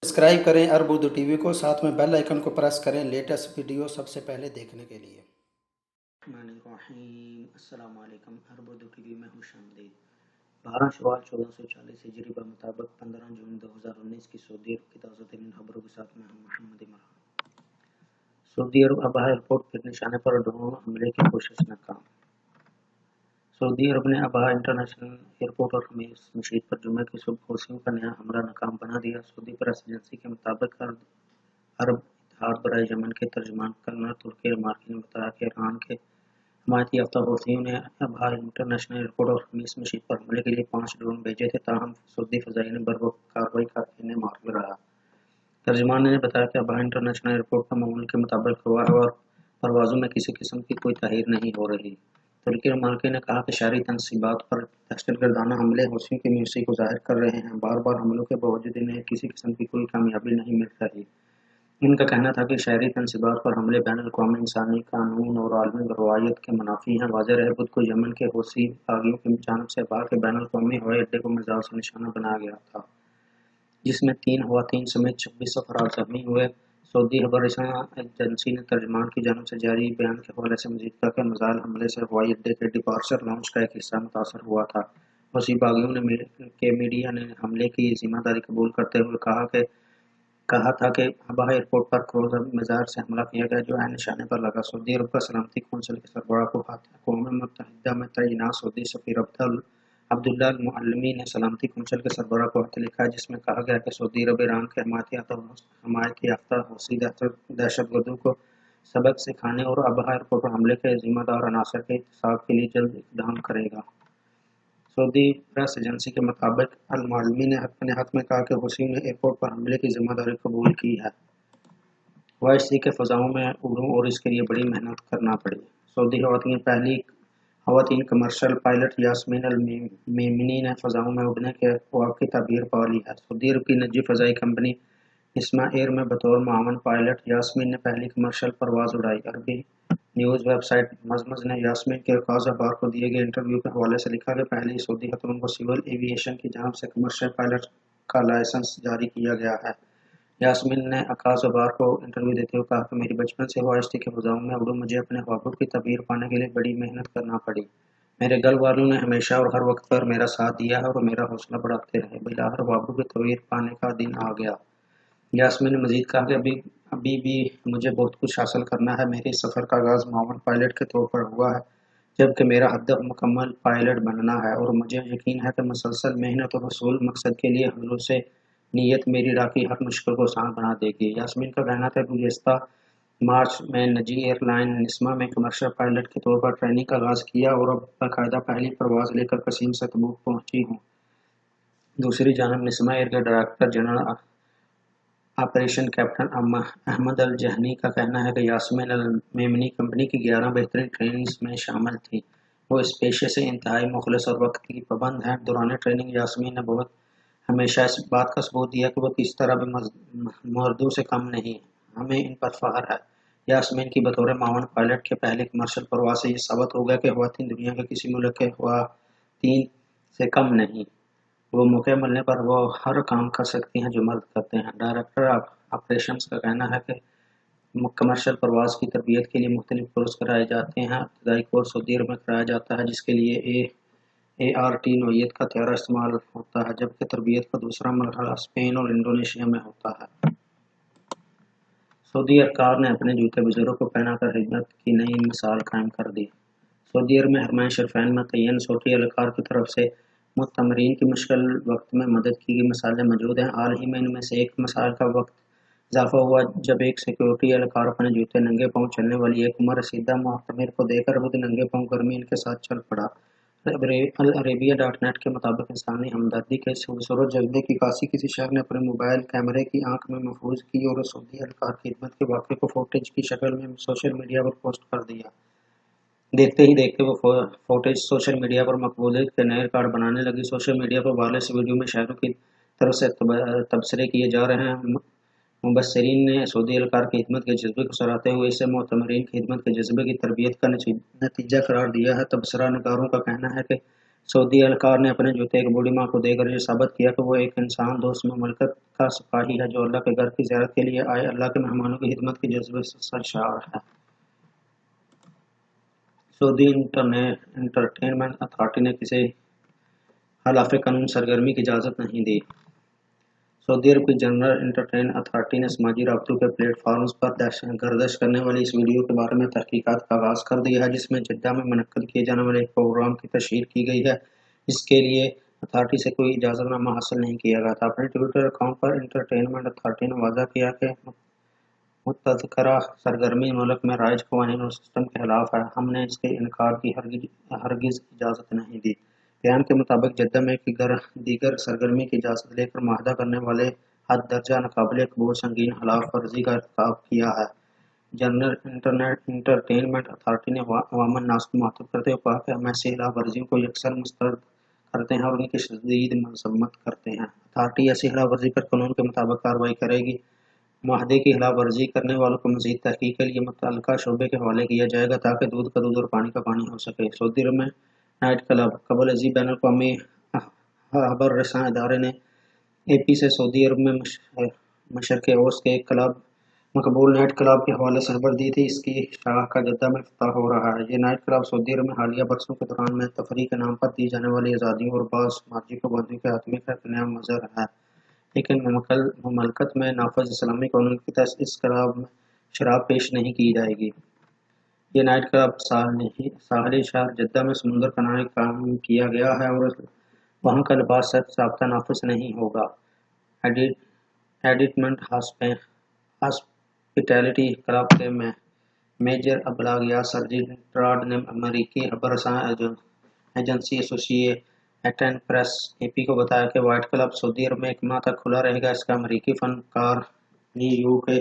Subscribe करें अरब Urdu TV को, साथ में बेल आइकन को प्रेस करें लेटेस्ट वीडियो सबसे पहले देखने के लिए। अस्सलाम वालेकुम। अरब उर्दू टीवी में खुशामदीद। 12 शवाल 1440 हिजरी के मुताबिक 15 जून 2019 की सऊदी अरब की ताज़ा तरीन खबरों के साथ में हम मोहम्मद इमरान। सऊदी अरब अबहा एयरपोर्ट पर निशाने पर ड्रोन हमले की कोशिश नाकाम। सऊदी अरब ने अबहा इंटरनेशनल एयरपोर्ट और खमीस मशीद पर जुमे की सुबह हौसियों का नया हमला नाकाम बना दिया। सऊदी प्रेस एजेंसी के मुताबिक अरब इत्तेहाद बराए यमन के तर्जुमान कर्नल तुर्की अल-मार्की ने बताया कि ईरान के हमायती याफ्ता हौसियों ने अबहा इंटरनेशनल एयरपोर्ट और खमीस मशीद पर हमले के लिए 5 ड्रोन भेजे थे, ताहम सऊदी फ़ज़ाई ने बरवक्त कार्रवाई करके इन्हें मार गिराया। तर्जुमान ने बताया कि अबहा इंटरनेशनल एयरपोर्ट पर मामूल के मुताबिक हवा और परवाज़ों में किसी किस्म की कोई तग़यीर नहीं हो रही। तुर्की अल-माल्की ने कहा कि शहरी तनसीबात पर दहशतगर्दाना हमले हौसियों की मायूसी को ज़ाहिर कर रहे हैं। बार बार हमलों के बावजूद इन्हें किसी किस्म की कोई कामयाबी नहीं मिल रही। इनका कहना था कि शहरी तनसीबात पर हमले बैनुल-अक़वामी इंसानी कानून और आलमी रवायत के मुनाफी हैं। वाज़ेह रहे बुध को यमन के हौसी बागियों की जानिब से अबहा के बैनुल-अक़वामी हवाई अड्डे को मिसाइल से निशाना बनाया गया था, जिसमें 3 ख़वातीन समेत 26 अफराद ज़ख्मी हुए। सऊदी खबररसां एजेंसी ने तर्जुमान की जानिब से जारी बयान के हवाले से मज़ीद कहा कि मिसाइल हमले से हवाई अड्डे के डिपार्चर लाउंज का एक हिस्सा मुतासर हुआ था। हौसी बागियों के मीडिया ने हमले की जिम्मेदारी कबूल करते हुए कहा था कि अबहा एयरपोर्ट पर क्रूज़ मिसाइल से हमला किया गया, जो ऐन निशाने पर लगा। सऊदी अरब का सलामती कौंसिल के सरबराह को अक़वाम मुत्तहिदा में तैनात सऊदी सफ़ीर अब्दुल्ला अल-मुअल्लिमी ने सलामती कौंसिल के सरबराह को खत लिखा है, जिसमें कहा गया कि सऊदी अरब ईरान के हमायत याफ्ता हौसी दहशतगर्दों को सबक सिखाने और अबहा एयरपोर्ट पर हमले के जिम्मेदार अनासर के इंतखाब के लिए जल्द इक़दाम करेगा। सऊदी प्रेस एजेंसी के मुताबिक अल-मुअल्लिमी ने अपने खत में कहा कि हौसियों ने एयरपोर्ट पर हमले की जिम्मेदारी कबूल की है। वाईसी के फ़ज़ाओं में उड़ूं और इसके लिए बड़ी मेहनत करना पड़ी। सऊदी पहली ख़वातीन कमर्शियल पायलट यास्मीन अल-मेमनी ने फ़ज़ाओं में उड़ने के ख्वाब की ताबीर पा ली है। सऊदी अरब की निजी फ़ज़ाई कंपनी इस्मा एयर में बतौर मावन पायलट यास्मीन ने पहली कमर्शियल परवाज़ उड़ाई। अरबी न्यूज़ वेबसाइट मज़मज़ ने यास्मीन के काज़ अखबार को दिए गए इंटरव्यू के हवाले से लिखा कि पहली सऊदी खातून को सिविल एविएशन की जानिब से कमर्शियल पायलट का लाइसेंस जारी किया गया है। यास्मीन ने अकाज़ अखबार को इंटरव्यू देते हुए कहा कि मेरी बचपन से ख्वाहिश थी कि फ़ज़ाओं में उड़ूं, मुझे अपने ख्वाबों की ताबीर पाने के लिए बड़ी मेहनत करना पड़ी। मेरे घर वालों ने हमेशा और हर वक्त पर मेरा साथ दिया है और मेरा हौसला बढ़ाते रहे। बिलाखिर ख्वाबों की ताबीर पाने का दिन आ गया। यास्मीन ने मज़ीद कहा कि अभी भी मुझे बहुत कुछ हासिल करना है। मेरे इस सफ़र का आगाज़ मावन पायलट के तौर पर हुआ है, जबकि मेरा हदफ मुकम्मल पायलट बनना है और मुझे यकीन है कि मुसलसल मेहनत और वसूल मकसद के लिए हुलूस नीयत मेरी राह की हर मुश्किल को आसान बना देगी। यास्मीन का कहना था कि गुज़िश्ता मार्च में निजी एयरलाइन निस्मा में कमर्शियल पायलट के तौर पर ट्रेनिंग का आगाज़ किया और अब बाकायदा पहली परवाज़ लेकर कसीम से तबूक पहुंची हूँ। दूसरी जानिब निस्मा एयर के director general operation captain Ahmed Al Jahni का कहना है कि यास्मीन अल-मेमनी कंपनी की 11 बेहतरीन ट्रेनिंग्स में शामिल थी। वो इस पेशे से इंतहाई मुखलिस और वक्त की पाबंद हैं। दौरान ट्रेनिंग यास्मीन ने हमेशा इस बात का सबूत दिया कि वो किसी तरह भी मर्दों से कम नहीं है। हमें इन पर फ़ख्र है। यास्मीन की बतौर मावन पायलट के पहले कमर्शियल परवाज़ से ये साबित हो गया कि ख़वातीन दुनिया के किसी मुल्क के ख़वातीन से कम नहीं। वो मौके मिलने पर वो हर काम कर सकती हैं जो मर्द करते हैं। डायरेक्टर ऑपरेशंस का कहना है कि कमर्शियल परवाज़ की तरबियत के लिए मुख्तलिफ कोर्स कराए जाते हैं। इब्तदाई कोर्स सऊदी अरब में कराया जाता है, जिसके लिए ART नौइयत का तैयारा इस्तेमाल होता है, जबकि तरबियत का दूसरा मरहला स्पेन और इंडोनेशिया में होता है। सऊदी अरकार ने अपने जूते बुजुर्गों को पहनाकर खिदमत की नई मिसाल कायम कर दी। सऊदी अरब में हरमैन शरीफैन में तयन सऊदी अहलकार की तरफ से मुअतमरीन की मुश्किल वक्त में मदद की गई मिसालें मौजूद हैं। हाल ही में इनमें से एक मिसाल का वक्त इजाफा हुआ जब एक सिक्योरिटी एहलकार अपने जूते नंगे पाँव चलने वाली एक उम्र रसीदा मुअतमिर को देखकर खुद नंगे पाँव गर्मी इनके साथ चल पड़ा। अल अरेबिया .net के मुताबिक इंसानी हमदर्दी के इस खूबसूरत जज्बे की कासी किसी शख्स ने अपने मोबाइल कैमरे की आंख में महफूज की और सऊदी एहलकार की खिदमत के वाक़े को फुटेज की शक्ल में सोशल मीडिया पर पोस्ट कर दिया। देखते ही देखते वो फुटेज सोशल मीडिया पर मकबूलियत के नए रिकॉर्ड बनाने लगी। सोशल मीडिया पर वायरल वीडियो में शायरों की तरफ से तबसरे किए जा रहे हैं। मुबस्सिरीन ने सऊदी एहलकार की खिदमत के जज्बे को सराहते हुए इसे मुअतमरीन की खिदमत के जज्बे की तरबियत का नतीजा करार दिया है। तबसरा निगारों का कहना है कि सऊदी एहलकार ने अपने जूते एक बूढ़ी माँ को देकर ये साबित किया कि वो एक इंसान दोस्त ममलकत का सिपाही है जो अल्लाह के घर की ज़ियारत के लिए आए अल्लाह के मेहमानों की खिदमत के जज्बे से सरशार है। सऊदी इंटरटेनमेंट अथॉरिटी ने किसी खिलाफ कानून सरगर्मी की इजाज़त नहीं दी। सऊदी अरब की जनरल एंटरटेन अथॉरिटी ने समाजी राब्तों के प्लेटफॉर्म्स पर गर्दिश करने वाली इस वीडियो के बारे में तहकीकात का आगाज़ कर दिया है जिसमें जिद्दा में मुनक्किद किए जाने वाले एक प्रोग्राम की तशहीर की गई है जिसके लिए अथॉरिटी से कोई इजाज़तनामा हासिल नहीं किया गया था। अपने ट्विटर अकाउंट पर एंटरटेनमेंट अथॉरिटी ने वाज़ा किया कि मुतज़क्करा सरगर्मी मुल्क में राइज क़वानीन और सिस्टम के खिलाफ है। हमने इसके इनकार की हरगिज़ इजाज़त नहीं दी। बयान के मुताबिक जिद्दा में दीगर सरगर्मी की इजाज़त लेकर मुआहदा करने वाले हद दर्जा नाक़ाबिल कबूल संगीन खिलाफ वर्जी का इर्तिकाब किया है। जनरल एंटरटेनमेंट अथॉरिटी ने अवामन नास को मुखातिब करते हुए कहा कि हम ऐसी खिलाफ वर्जियों को यकसर मुस्तरद करते हैं और उनकी शदीद मज़म्मत करते हैं। अथॉरिटी ऐसी खिलाफ वर्जी पर कानून के मुताबिक कार्रवाई करेगी। मुआहदे की खिलाफ वर्जी करने वालों को मज़ीद तहकीक के लिए मुतल्लिका शोबे के हवाले किया जाएगा ताकि दूध का दूध और पानी का पानी हो सके। सऊदी अरब में नाइट क्लब कबल अज़ीज़ बैन अल-अक़वामी खबर रसां इदारे ने AP से सऊदी अरब में मशरक़ औस के एक क्लब मकबूल नाइट क्लब के हवाले से खबर दी थी। इसकी शाह का जद्दा में इफ्तिताह हो रहा है। ये नाइट क्लब सऊदी अरब में हालिया बरसों के दौरान में तफरीह के नाम पर दी जाने वाली आज़ादियों और बाज़ समाजी पाबंदियों के खात्मे का एक नया मज़हर है, लेकिन मुमलकत में नाफिज इस्लामी कानून के तहत इस क्लब में शराब पेश नहीं की जाएगी। ये नाइट क्लब साहली शहर जद्दा में समुंदर किनारे कायम किया गया है और वहाँ का लिबास ज़ाब्ता नाफिज नहीं होगा। एडिटमेंट हॉस्पिटैलिटी क्लब के मेजर अबलाग यासर ट्राड ने अमेरिकी खबरसां एजेंसी एसोसिएटेड प्रेस AP को बताया कि व्हाइट क्लब सऊदी अरब में 1 माह तक खुला रहेगा। इसका अमेरिकी फनकार ली यू के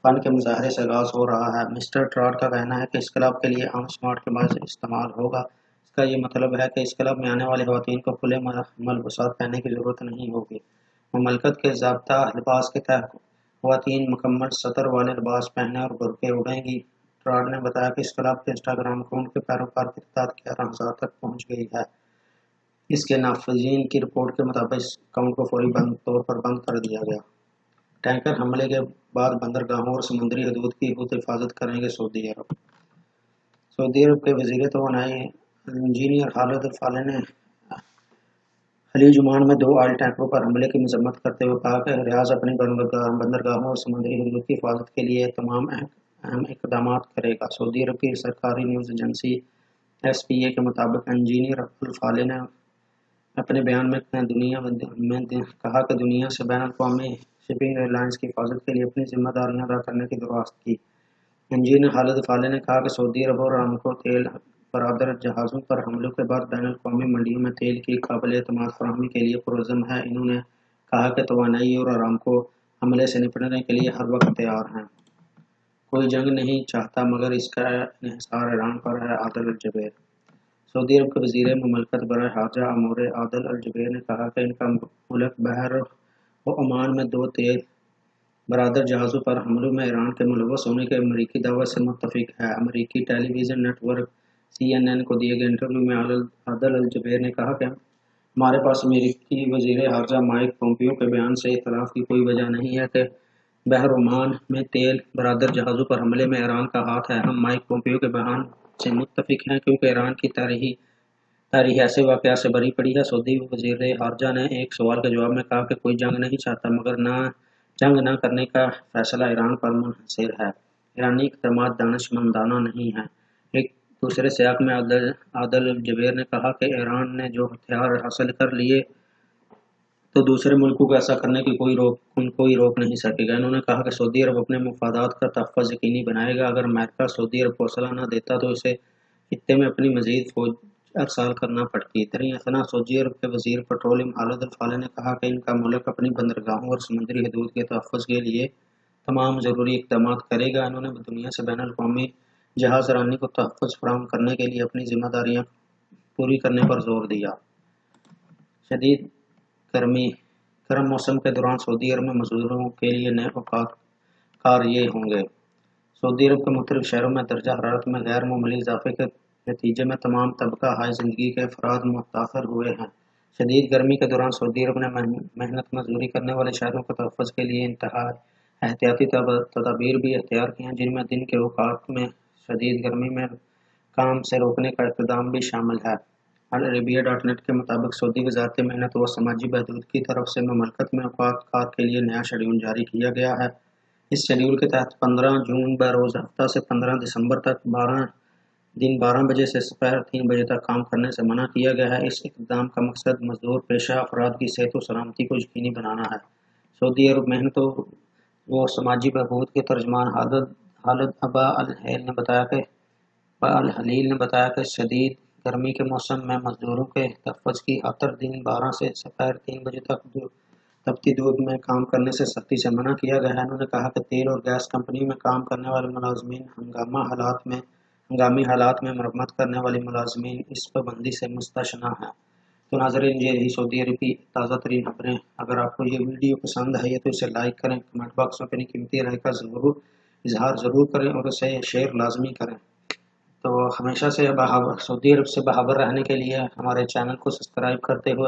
फन के मुजाहरे से आगाज हो रहा है। मिस्टर ट्राड का कहना है कि इस क्लब के लिए आम स्मार्ट लिबास इस्तेमाल होगा। इसका ये मतलब है कि इस क्लब में आने वाली ख़वातीन को खुले मलबूसात पहनने की ज़रूरत नहीं होगी। मुमलकत के ज़ाब्ता लिबास के तहत ख़वातीन मुकम्मल सतर वाले लिबास पहने और बुर्के उड़ेंगी। ट्राड ने बताया कि इस क्लब के इंस्टाग्राम अकाउंट के पैरोकार की तादाद 11,000 तक पहुँच गई है। इसके नाफ़िज़ीन की रिपोर्ट के मुताबिक इस अकाउंट को फौरी तौर पर बंद कर दिया गया। टैंकर हमले के बाद बंदरगाहों और समुद्री हदूद की हिफाजत करेंगे सऊदी अरब। सऊदी अरब के वज़ीर तवानाई इंजीनियर खालिद अल-फालेह ने खलीज ओमान में 2 ऑयल टैंकरों पर हमले की मजम्मत करते हुए कहा कि रियाज अपनी बंदरगाहों और समुद्री हदूद की हिफाजत के लिए तमाम अहम इक़दाम करेगा। सऊदी अरब की सरकारी न्यूज़ एजेंसी SPA के मुताबिक इंजीनियर अल-फालेह ने अपने बयान में कहा कि दुनिया से बैनुल-अक़वामी शिपिंग एयरलाइंस की हिफाजत के लिए अपनी जिम्मेदारियां अदा करने की दरख्वास्त की। इंजीनियर खालिद फाले ने कहा कि सऊदी अरब और अरामको तेल बरादर जहाज़ों पर हमलों के बाद बैनुल-अक़वामी मंडियों में तेल की काबिल-एतमाद फराहमी के लिए पुरअज़्म है। इन्होंने कहा कि तवानाई और अरामको हमले से निपटने के लिए हर वक्त तैयार हैं। कोई जंग नहीं चाहता मगर इसका इन्हिसार ईरान पर है। आदिल अल-जुबैर सऊदी अरब के वज़ीर मुमलकत बराए हाजा अमूर आदिल अल-जुबैर ने कहा कि इनका मुल्क बहर ओमान में 2 तेल बरादर जहाज़ों पर हमलों में ईरान के मुलव्वस होने के अमरीकी दावे से मुत्तफिक है। अमरीकी टेलीविज़न नेटवर्क CNN को दिए गए इंटरव्यू में आदिल अल-जुबैर ने कहा कि हमारे पास अमरीकी वज़ीर हार्जा माइक पोम्पियो के बयान से इख्तिलाफ की कोई वजह नहीं है कि बहर ओमान में तेल बरादर जहाज़ों पर हमले में ईरान का हाथ है। हम माइक पोम्पियो के बयान से मुत्तफिक हैं क्योंकि ईरान की तारीख ऐसे वाक़यात से भरी पड़ी है। सऊदी वज़ीर हार्जा ने एक सवाल के जवाब में कहा कि कोई जंग नहीं चाहता मगर जंग न करने का फैसला ईरान पर मुनहसर है। ईरानी इक़दामात दानिशमंदाना नहीं हैं। एक दूसरे सियाक में आदिल अल-जुबैर ने कहा कि ईरान ने जो हथियार हासिल कर लिए तो दूसरे मुल्कों को ऐसा करने की कोई रोक नहीं सकेगा। इन्होंने कहा कि सऊदी अरब अपने मफादात का तहफ़्फ़ुज़ यकीनी बनाएगा। अगर अमेरिका सऊदी अरब को असला न देता तो इसे खित्ते में अपनी मज़ीद फ़ौज अरसाल करना पड़ती। दरअसल सऊदी अरब के वज़ीर पेट्रोलियम खालिद अल-फालेह ने कहा कि इनका मुल्क अपनी बंदरगाहों और समुद्री हदूद के तहफ़्फ़ुज़ के लिए तमाम ज़रूरी इक़दामात करेगा। इन्होंने दुनिया से बैनुल-अक़वामी जहाज़ रानी को तहफ़्फ़ुज़ फराहम करने के लिए अपनी जिम्मेदारियां पूरी करने पर जोर दिया। शदीद गर्म मौसम के दौरान सऊदी अरब में मज़दूरों के लिए नए औकात कार ये होंगे। सऊदी अरब के मुख्तलिफ शहरों में दर्जा हरारत में गैर मामूली इजाफे के नतीजे में तमाम तबका हाय ज़िंदगी के अफराद मुतासर हुए हैं। शदीद गर्मी के दौरान सऊदी अरब ने मेहनत मजदूरी करने वाले शहरों के तहफ़्फ़ुज़ के लिए इंतहा एहतियाती तदाबीर भी अख्तियार की हैं, जिनमें दिन के औक़ात में शदीद गर्मी में काम से रोकने का इक़्तिदाम भी शामिल है। अल अरबिया .नेट के मुताबिक सऊदी वज़ारत मेहनत व समाजी बहबूद की तरफ से ममलकत में औक़ात कार के लिए नया शेड्यूल जारी किया गया है। इस शेड्यूल के तहत 15 जून बरोज़ हफ्ता से 15 दिसंबर तक 12 बजे से दोपहर 3 बजे तक काम करने से मना किया गया है। इस इक़दाम का मकसद मजदूर पेशा अफराद की सेहत व सलामती को यकीनी बनाना है। सऊदी अरब मेहनत व समाजी बहबूद के तर्जमान हालद अबा अल हलील ने बताया कि शदीद गर्मी के मौसम में मजदूरों के तहफ़्फ़ुज़ की खातिर दिन 12 से दोपहर 3 बजे तक तपती धूप में काम करने से सख्ती से मना किया गया है। उन्होंने कहा कि तेल और गैस कंपनी में काम करने वाले मुलाज़मीन हंगामी हालात में मरम्मत करने वाले मुलाज़मीन इस पाबंदी से मुस्तशना हैं। तो नाज़रीन, ये रही सऊदी अरब की ताज़ा तरीन खबरें। अगर आपको ये वीडियो पसंद है तो इसे लाइक करें, कमेंट बॉक्स में अपनी कीमती राय का इजहार ज़रूर करें और उसे शेयर लाजमी करें। तो हमेशा से सऊदी अरब से बाहर रहने के लिए हमारे चैनल को सब्सक्राइब करते हुए